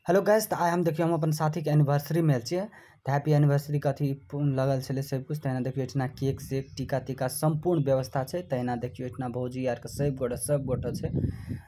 Hello guys, तो आइ हम देखियो हम अपन साथी के एनिवर्सरी में आयल छियै। तो हैप्पी एनिवर्सरी के अथी लगल छलै सब कुछ। तहिना देखियो इतना केक सेक टीका तीका संपूर्ण व्यवस्था छै। तहिना देखियो इतना भौजी यार के सब गोटे छै।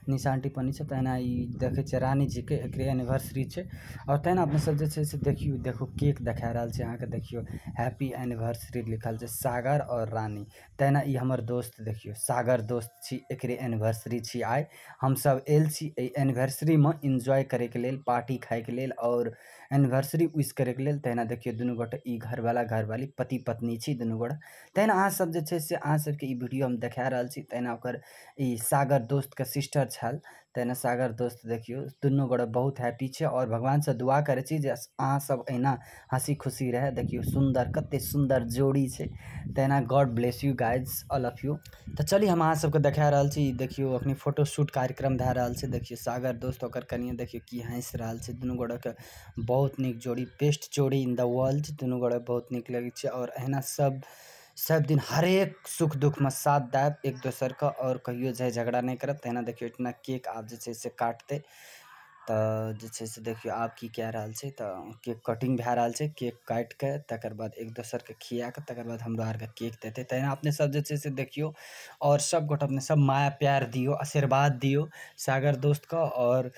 निशान टिप्पणी छै। तहिना ई देखे छै रानी जी के एकरे एनिवर्सरी छै। और तहिना अपने सब जे छै से देखो केक देखा रहल छै अहाँ के। देखियो हैप्पी एनिवर्सरी लिखल छै सागर और रानी। तहिना ई हमर दोस्त देखियो सागर दोस्त छी, एकरे एनिवर्सरी छी। आइ हम सब आयल छी ए एनिवर्सरी में एंजॉय करे के लेल, पार्टी खाए के लेल और एनिवर्सरी विश करे के लेल। तहिना देखियो दुनू गोटे ई घरवाला घरवाली पति पत्नी छी दुनू गोटे। तहिना अहाँ सब जे छै से अहाँ सबके ई वीडियो हम देखा रहल छी। तहिना ओकर ई सागर दोस्त के सिस्टर छल। तहिना सागर दोस्त देखियो दुनू गोटे बहुत हैप्पी छै और भगवान से दुआ करे छी जे अहाँ सब एना हंसी खुशी रहे। देखियो सुंदर कते सुंदर जोड़ी छै। तहिना God bless you guys all of you. तो चलिए हम अहाँ सबके देखा रहल छी। देखियो अखनी फोटो शूट कार्यक्रम भए रहल छै। देखियो सागर दोस्त ओकर कनिया देखियो की हंस रहल छै। दुनू गोटे के बहुत निक जोड़ी, बेस्ट जोड़ी इन द वर्ल्ड। दुनू गोटे बहुत निक लगे छै और एहना सब दिन हरेक सुख दुख में साथ देब एक दोसर का और कहियो झै झगड़ा नहीं करब। तहिना देखियो इतना केक आप जे छै से काटते। तो जे छै से देखियो आप की कह रहल छै। तो केक कटिंग भए रहल छै। केक काट के तकर बाद एक दोसर के खिया के तकर बाद हमरा आर के केक देते। तहिना अपने सब जे छै से देखियो और सब गोटे अपने सब माया प्यार दियो, आशीर्वाद दियो सागर दोस्त का और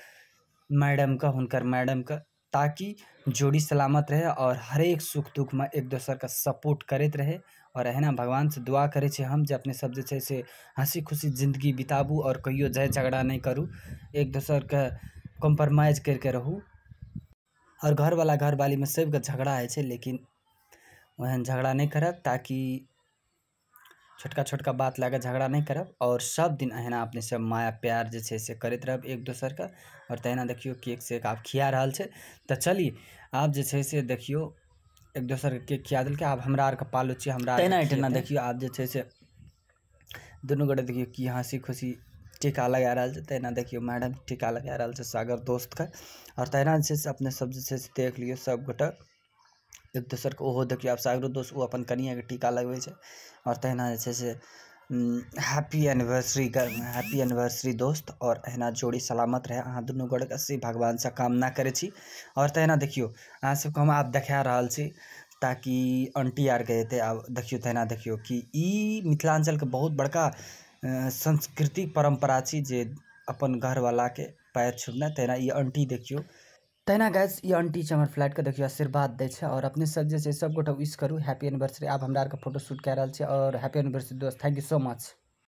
मैडम का, हुनकर मैडम का, ताकि जोड़ी सलामत रहे और हरेक सुख दुख में एक दोसर का सपोर्ट करते रहे। और एहना भगवान से दुआ करे छे हम जे अपने सब जे छे से हंसी खुशी जिंदगी बिताबू और कहियो झगड़ा झगड़ा नहीं करूँ, एक दोसर के कॉम्प्रोमाइज करके रहूँ। और घर वाला घर वाली में सबके झगड़ा है छे, लेकिन वहन झगड़ा नहीं करब, ताकि छोटका छोटका बात लाके झगड़ा नहीं करब। और सब दिन अहिना अपने सब माया प्यार जे छे से करत रहब एक दोसर का। और तहिना देखियो केक सेक आप खिया रहल छे। तो चली आप जे छे से देखियो एक दोसर के केक खिया दिल के। आप हमरा आर के पालो छे, हमरा तहिना देखियो आप जे छे से दुनू गोटे देखियो की हंसी खुशी टीका लगा रहल छे। तहिना देखियो मैडम टीका लगा रहल छे सागर दोस्त का। और तहिना जे से अपने सब जे छे से देख लियो सब गोटे एक दोसर के। ओहो देखियो आप सागरो दोस्त वो अपन कनिया के टीका लगवे छे। और तहिना जे छे से हैप्पी एनिवर्सरी दोस्त। और एहना जोड़ी सलामत रहे अहाँ दुनू गोटे के से भगवान से कामना करे छी। और तहिना देखियो अहाँ सबके हम आप देखा रहल छी, ताकि आंटी आर के हेते। आब देखियो तहिना देखियो कि ई मिथिलांचल के बहुत बड़का संस्कृति परंपरा छी जे अपन घर वाला के पैर छूना। तहिना ई आंटी देखियो। तहिना गाइस ई आंटी छै हमर फ्लैट के, देखियो आशीर्वाद दे छे। और अपने सब जे छै सब गोटे विश करू हैप्पी एनिवर्सरी। आप हमरा आर के फोटो शूट कर रहल छी। और हैप्पी एनिवर्सरी दोस्त, थैंक यू सो मच।